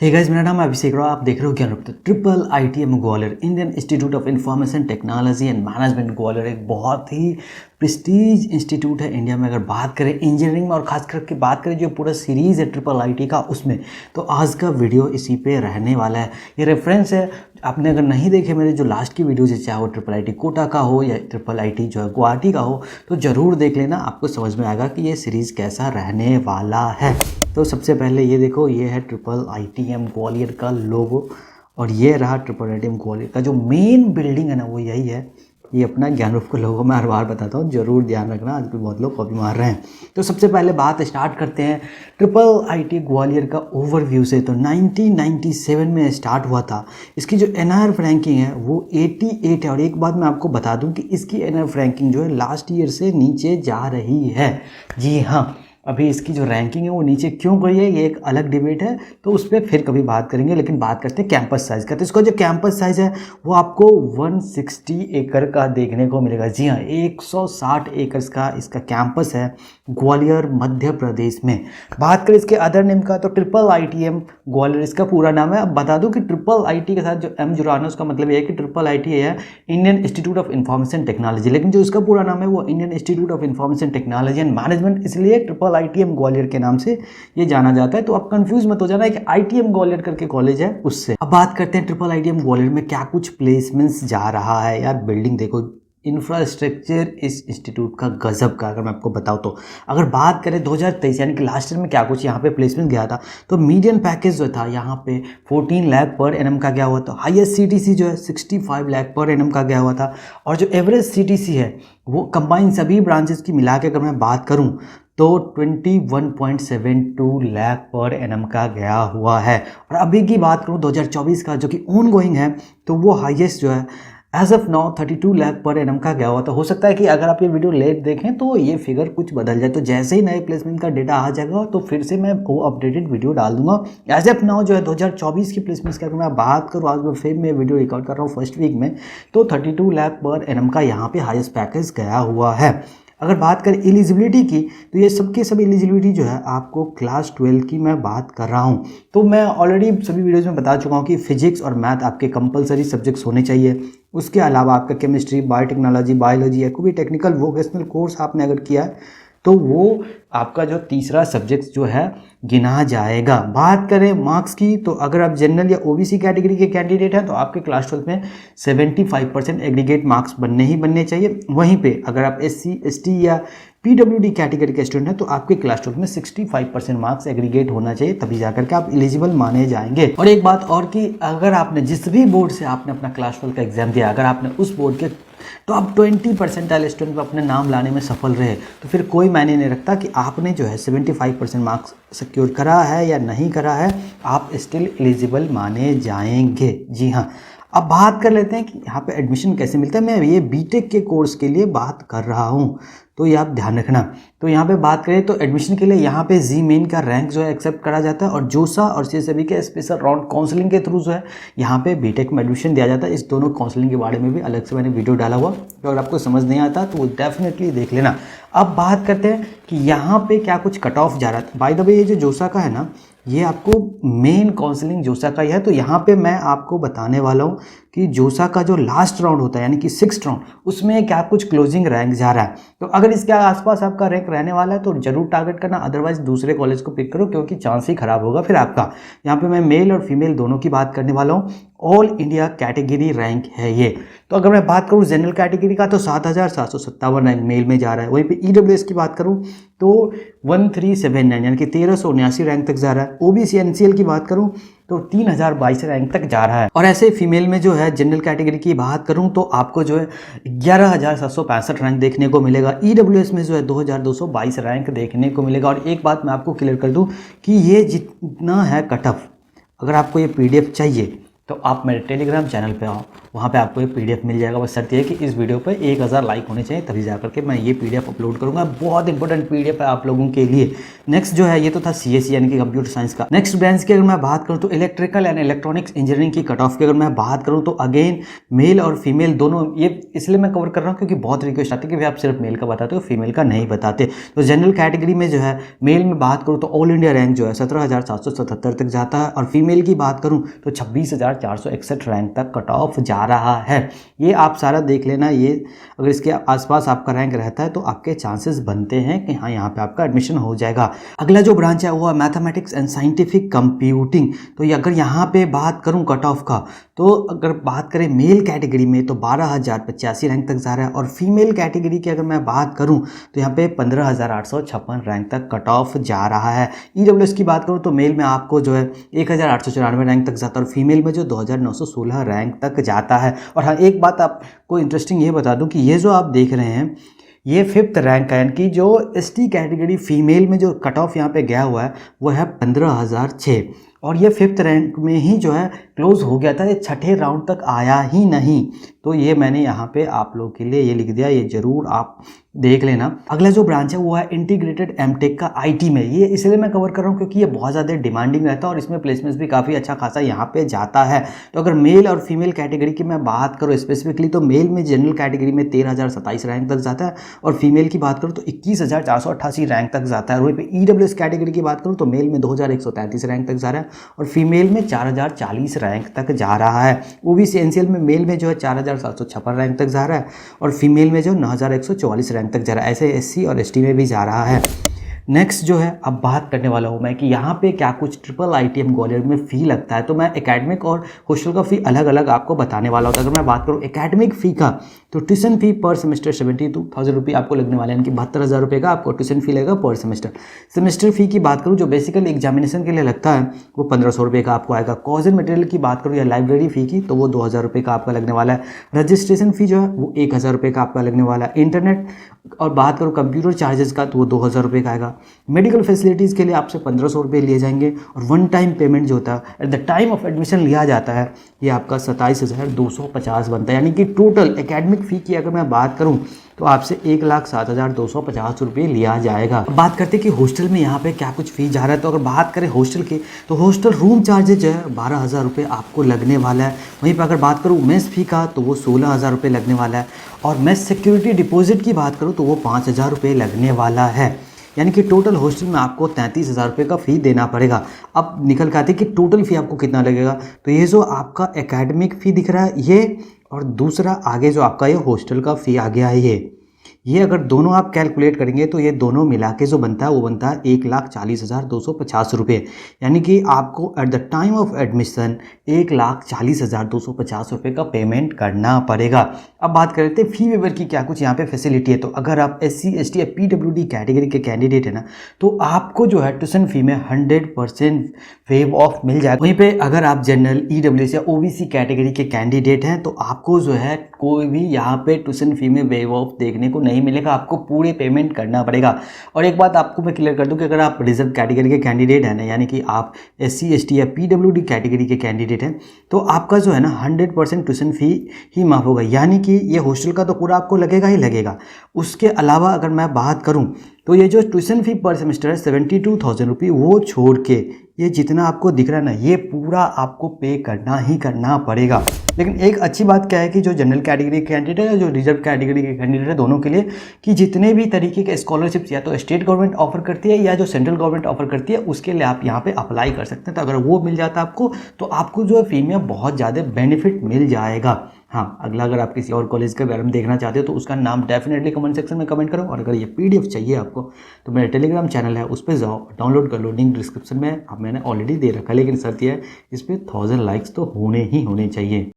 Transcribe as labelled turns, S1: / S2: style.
S1: Hey guys, मेरा नाम है अभिषेक राव। आप देख रहे हो क्या triple IITM Gwalior, Indian institute of information technology and management Gwalior एक बहुत ही प्रेस्टीज इंस्टीट्यूट है इंडिया में। अगर बात करें इंजीनियरिंग में और खास करके बात करें जो पूरा सीरीज़ है ट्रिपल IIT का, उसमें तो आज का वीडियो इसी पे रहने वाला है। ये रेफरेंस है, आपने अगर नहीं देखे मेरे जो लास्ट की वीडियोज़ है, चाहे वो ट्रिपल IIT कोटा का हो या ट्रिपल IIT जो है गुवाहाटी का हो, तो ज़रूर देख लेना, आपको समझ में आएगा कि ये सीरीज़ कैसा रहने वाला है। तो सबसे पहले ये देखो, ये है ट्रिपल IITM ग्वालियर का लोगो और ये रहा ट्रिपल IITM ग्वालियर का जो मेन बिल्डिंग है ना, वो यही है। ये अपना ज्ञानरूप का लोगो मैं हर बार बताता हूँ, जरूर ध्यान रखना, आजकल बहुत लोग कॉपी मार रहे हैं। तो सबसे पहले बात स्टार्ट करते हैं ट्रिपल IIT ग्वालियर का ओवरव्यू से। तो 1997 में स्टार्ट हुआ था। इसकी जो NIRF रैंकिंग है वो 88 है। और एक बात मैं आपको बता दूं कि इसकी NIRF रैंकिंग जो है लास्ट ईयर से नीचे जा रही है। जी हाँ, अभी इसकी जो रैंकिंग है वो नीचे क्यों गई है ये एक अलग डिबेट है, तो उस पर फिर कभी बात करेंगे। लेकिन बात करते हैं कैंपस साइज़ का। तो इसका जो कैंपस साइज़ है वो आपको 160 एकड़ का देखने को मिलेगा। जी हाँ, 160 एकड़ का इसका कैंपस है ग्वालियर मध्य प्रदेश में। बात करें इसके अदर नेम का, तो ट्रिपल IITM ग्वालियर इसका पूरा नाम है। अब बता दूं कि ट्रिपल IIT के साथ जो M जुड़ा है उसका मतलब ये है कि ट्रिपल IIT है Indian institute of information technology, लेकिन जो इसका पूरा नाम है वो Indian institute of information technology and management, इसलिए ट्रिपल IITM ग्वालियर के नाम से ये जाना जाता है। तो आप कंफ्यूज मत हो जाना कि IITM ग्वालियर करके कॉलेज है उससे। अब बात करते हैं ट्रिपल IITM ग्वालियर में क्या कुछ प्लेसमेंट्स जा रहा है। यार बिल्डिंग देखो, इंफ्रास्ट्रक्चर इस इंस्टीट्यूट का गजब का, अगर मैं आपको बताऊं तो अगर बात करें 2023 यानी कि लास्ट ईयर में क्या कुछ यहाँ पे प्लेसमेंट गया था, तो मीडियन पैकेज जो था यहाँ पे 14 लाख पर एनम का गया हुआ था। हाईएस्ट CTC जो है 65 लाख पर एनम का गया हुआ था। और जो एवरेज CTC है वो कंबाइन सभी ब्रांचेस की मिला के अगर मैं बात करूँ तो 21.72 लाख पर एनम का गया हुआ है। और अभी की बात करूँ 2024 का जो कि ऑन गोइंग है, तो वो हाईएस्ट जो है as of now 32 lakh per annum का गया हुआ। तो हो सकता है कि अगर आप ये वीडियो लेट देखें तो ये फिगर कुछ बदल जाए। तो जैसे ही नए प्लेसमेंट का डेटा आ जाएगा तो फिर से मैं वो अपडेटेड वीडियो डाल दूंगा। एज ऑफ नाउ जो है 2024 की प्लेसमेंट्स की अगर मैं बात करूँ, आज मैं फिर मैं वीडियो रिकॉर्ड कर रहा हूँ फर्स्ट वीक में, तो 32 लाख पर एनम का यहाँ पे हाईएस्ट पैकेज गया हुआ है। अगर बात करें एलिजिबिलिटी की, तो ये सबके सब एलिजिबिलिटी जो है आपको क्लास 12 की मैं बात कर रहा हूँ। तो मैं ऑलरेडी सभी वीडियोज़ में बता चुका हूँ कि फिजिक्स और मैथ आपके कंपलसरी सब्जेक्ट्स होने चाहिए। उसके अलावा आपका केमिस्ट्री, बायोटेक्नोलॉजी, बायोलॉजी या कोई भी टेक्निकल वोकेशनल कोर्स आपने अगर किया है तो वो आपका जो तीसरा सब्जेक्ट जो है गिना जाएगा। बात करें मार्क्स की, तो अगर आप जनरल या OBC कैटेगरी के कैंडिडेट हैं तो आपके क्लास 12 में 75% एग्रीगेट मार्क्स बनने ही बनने चाहिए। वहीं पे अगर आप SC ST या PWD कैटेगरी के स्टूडेंट हैं तो आपके क्लास 12 में 65% मार्क्स एग्रीगेट होना चाहिए, तभी जाकर के आप एलिजिबल माने जाएंगे। और एक बात और कि अगर आपने जिस भी बोर्ड से आपने अपना क्लास 12 का एग्जाम दिया, अगर आपने उस बोर्ड के तो आप 20 परसेंटाइल स्टूडेंट को अपने नाम लाने में सफल रहे, तो फिर कोई मायने नहीं रखता कि आपने जो है 75% मार्क्स सिक्योर करा है या नहीं करा है, आप स्टिल एलिजिबल माने जाएंगे। जी हाँ, अब बात कर लेते हैं कि यहाँ पे एडमिशन कैसे मिलता है। मैं ये BTech के कोर्स के लिए बात कर रहा हूँ, तो ये आप ध्यान रखना। तो यहाँ पे बात करें तो एडमिशन के लिए यहाँ पे जी मेन का रैंक जो है एक्सेप्ट करा जाता है, और जोसा और CSAB के स्पेशल राउंड काउंसलिंग के थ्रू जो है यहाँ पे BTech में एडमिशन दिया जाता है। इस दोनों काउंसलिंग के बारे में भी अलग से मैंने वीडियो डाला हुआ, तो अगर आपको समझ नहीं आता तो वो डेफिनेटली देख लेना। अब बात करते हैं कि यहाँ पे क्या कुछ कट ऑफ जा रहा था। बाय द वे, ये जो जोसा का है ना, ये आपको मेन काउंसलिंग जोसा का ही है। तो यहाँ पे मैं आपको बताने वाला हूँ कि जोसा का जो लास्ट राउंड होता है यानी कि 6th राउंड, उसमें क्या कुछ क्लोजिंग रैंक जा रहा है। तो अगर इसके आसपास आपका रैंक रहने वाला है तो जरूर टारगेट करना, अदरवाइज दूसरे कॉलेज को पिक करो, क्योंकि चांस ही खराब होगा फिर आपका। यहाँ पे मैं मेल और फीमेल दोनों की बात करने वाला हूँ। ऑल इंडिया कैटेगरी रैंक है ये। तो अगर मैं बात करूँ जनरल कैटेगरी का, तो 7,757 रैंक मेल में जा रहा है। वहीं पे EWS की बात करूँ तो 1379 यानी कि 1379 रैंक तक जा रहा है। OBC NCL की बात करूँ तो 3022 रैंक तक जा रहा है। और ऐसे फीमेल में जो है जनरल कैटेगरी की बात करूं तो आपको जो है 11,765 रैंक देखने को मिलेगा। EWS में जो है 2,222 रैंक देखने को मिलेगा। और एक बात मैं आपको क्लियर कर दूं कि ये जितना है कट ऑफ, अगर आपको ये PDF चाहिए तो आप मेरे टेलीग्राम चैनल पे आओ, वहाँ पे आपको ये पीडीएफ मिल जाएगा। बस शर्त ये है कि इस वीडियो पे 1000 लाइक होने चाहिए, तभी जा करके मैं ये पीडीएफ अपलोड करूँगा। बहुत इंपॉर्टेंट पीडीएफ है आप लोगों के लिए। नेक्स्ट जो है ये तो था सीएसई यानी कि कंप्यूटर साइंस का। नेक्स्ट ब्रांच की अगर मैं बात करूँ तो इलेक्ट्रिकल एंड इलेक्ट्रॉनिक्स इंजीनियरिंग की कट ऑफ की अगर मैं बात करूँ तो अगेन मेल और फीमेल दोनों, ये इसलिए मैं कवर कर रहा हूँ क्योंकि बहुत रिक्वेस्ट आती है कि भाई आप सिर्फ मेल का बताते हो, फीमेल का नहीं बताते। तो जनरल कैटेगरी में जो है मेल में बात करूँ तो ऑल इंडिया रैंक जो है 17,777 तक जाता है, और फीमेल की बात करूँ तो 26,461 रैंक तक कट ऑफ जा रहा है। ये आप सारा देख लेना, ये अगर इसके आसपास आपका रैंक रहता है तो आपके चांसेस बनते हैं कि हाँ यहाँ पे आपका एडमिशन हो जाएगा। अगला जो ब्रांच है वो है मैथमेटिक्स एंड साइंटिफिक कंप्यूटिंग। तो अगर यहाँ पे बात करूँ कट ऑफ का, तो अगर बात करें मेल कैटेगरी में तो 12,085 रैंक तक जा रहा है, और फीमेल कैटेगरी की अगर मैं बात करूं तो यहाँ पे 15,856 रैंक तक कट ऑफ जा रहा है। ईडब्ल्यूएस की बात करूं तो मेल में आपको जो है 1,894 रैंक तक जाता है, और फीमेल में जो 2,916 रैंक तक जाता है। और हाँ, एक बात आपको इंटरेस्टिंग ये बता दूं कि ये जो आप देख रहे हैं ये 5th रैंक है, यानी कि जो एसटी कैटेगरी फीमेल में जो कट ऑफ यहाँ पे गया हुआ है वो है 15,006, और ये 5th रैंक में ही जो है क्लोज हो गया था, ये छठे राउंड तक आया ही नहीं। तो ये मैंने यहाँ पे आप लोगों के लिए ये लिख दिया, ये जरूर आप देख लेना। अगला जो ब्रांच है वो है इंटीग्रेटेड एमटेक का आईटी में। ये इसलिए मैं कवर कर रहा हूँ क्योंकि ये बहुत ज़्यादा डिमांडिंग रहता है और इसमें प्लेसमेंट्स भी काफ़ी अच्छा खासा यहाँ पे जाता है। तो अगर मेल और फीमेल कैटेगरी की मैं बात करूँ स्पेसिफिकली, तो मेल में जनरल कैटेगरी में 13,027 रैंक तक जाता है, और फीमेल की बात करूँ तो 21,488 रैंक तक जाता है। वहीं पर ईडब्ल्यूएस कैटेगरी की बात करूँ तो मेल में 2,133 रैंक तक जा रहा है, और फीमेल में 4,040 रैंक तक जा रहा है। ओबीसी एनसीएल में मेल में जो है 4,756 रैंक तक जा रहा है, और फीमेल में जो 9,144 रैंक तक जा रहा है। ऐसे एससी और एसटी में भी जा रहा है। नेक्स्ट जो है अब बात करने वाला हूँ मैं कि यहाँ पे क्या कुछ ट्रिपल आईटीएम ग्वालियर में फ़ी लगता है। तो मैं एकेडमिक और हॉस्टल का फ़ी अलग अलग आपको बताने वाला हूँ। अगर मैं बात करूँ एकेडमिक फ़ी का, तो ट्यूशन फ़ी पर सेमेस्टर 72,000 रुपये आपको लगने वाला है, यानी कि 72,000 रुपये का आपको ट्यूशन फ़ी लगेगा पर सेमेस्टर। सेमेस्टर फ़ी की बात करूँ जो बेसिकली एग्जामिनेशन के लिए लगता है वो 1,500 रुपये का आपको आएगा। कॉज एंड मटेरियल की बात करूँ या लाइब्रेरी फ़ी की, तो वो 2,000 रुपये का आपका लगने वाला है। रजिस्ट्रेशन फ़ी जो है वो 1,000 रुपये का आपका लगने वाला है। इंटरनेट और बात करूँ कंप्यूटर चार्जेस का, तो वो 2,000 रुपये का आएगा। मेडिकल फैसिलिटीज़ के लिए आपसे 1,500 रुपये लिए जाएंगे, और वन टाइम पेमेंट जो होता है at the time of admission लिया जाता है, ये आपका 27,250 बनता है। यानी कि टोटल एकेडमिक फ़ी की अगर मैं बात करूं तो आपसे 1,07,250 रुपये लिया जाएगा। अब बात करते हैं कि हॉस्टल में यहाँ पे क्या कुछ फ़ी जा रहा है। तो अगर बात करें हॉस्टल की, तो हॉस्टल रूम चार्जेज जो है 12,000 रुपये आपको लगने वाला है। वहीं पर अगर बात करूँ मेस फ़ी का, तो वो 16,000 रुपये लगने वाला है, और मेस सिक्योरिटी डिपॉजिट की बात करूँ तो वो 5,000 रुपये लगने वाला है। यानी कि टोटल हॉस्टल में आपको 33,000 रुपये का फ़ी देना पड़ेगा। अब निकल के आते हैं कि टोटल फ़ी आपको कितना लगेगा। तो ये जो आपका एकेडमिक फ़ी दिख रहा है ये, और दूसरा आगे जो आपका ये हॉस्टल का फ़ी आ गया है, ये अगर दोनों आप कैलकुलेट करेंगे तो ये दोनों मिला के जो बनता है वो बनता है 1,40,250 रुपये। यानी कि आपको at the time of admission 1,40,250 रुपये का पेमेंट करना पड़ेगा। अब बात करते हैं फ़ी वेवर की क्या कुछ यहाँ पे फैसिलिटी है। तो अगर आप SC ST या PWD कैटेगरी के कैंडिडेट है ना, तो आपको जो है ट्यूशन फ़ी में 100% वेव ऑफ मिल जाएगा। वहीं पे अगर आप जनरल EWS या OBC कैटेगरी के कैंडिडेट हैं तो आपको जो है कोई भी यहाँ पे ट्यूशन फ़ी में वेव ऑफ देखने को नहीं मिलेगा, आपको पूरे पेमेंट करना पड़ेगा। और एक बात आपको मैं क्लियर कर दूं कि अगर आप रिजर्व कैटेगरी के कैंडिडेट हैं ना, यानी कि आप SC ST या PWD कैटेगरी के कैंडिडेट हैं, तो आपका जो है ना 100% ट्यूशन फ़ी ही माफ़ होगा। यानी कि ये हॉस्टल का तो पूरा आपको लगेगा ही लगेगा। उसके अलावा अगर मैं बात करूँ तो ये जो ट्यूशन फ़ी पर सेमेस्टर है 72,000 रुपये, वो छोड़ के ये जितना आपको दिख रहा है ना, ये पूरा आपको पे करना ही करना पड़ेगा। लेकिन एक अच्छी बात क्या है कि जो जनरल कैटेगरी के कैंडिडेट है, जो रिजर्व कैटेगरी के कैंडिडेट है, दोनों के लिए कि जितने भी तरीके के स्कॉलरशिप्स या तो स्टेट गवर्नमेंट ऑफर करती है या जो सेंट्रल गवर्नमेंट ऑफर करती है, उसके लिए आप यहाँ पे अप्लाई कर सकते हैं। तो अगर वो मिल जाता है आपको, तो आपको जो है फी में बहुत ज़्यादा बेनिफिट मिल जाएगा। हाँ, अगला अगर आप किसी और कॉलेज के बारे में देखना चाहते हो तो उसका नाम डेफिनेटली कमेंट सेक्शन में कमेंट करो। और अगर ये PDF चाहिए आपको तो मेरा टेलीग्राम चैनल है, उस पर जाओ, डाउनलोड कर लो, लिंक डिस्क्रिप्शन में अब मैंने ऑलरेडी दे रखा है। लेकिन शर्त यह है, इस पर 1000 लाइक्स तो होने ही होने चाहिए।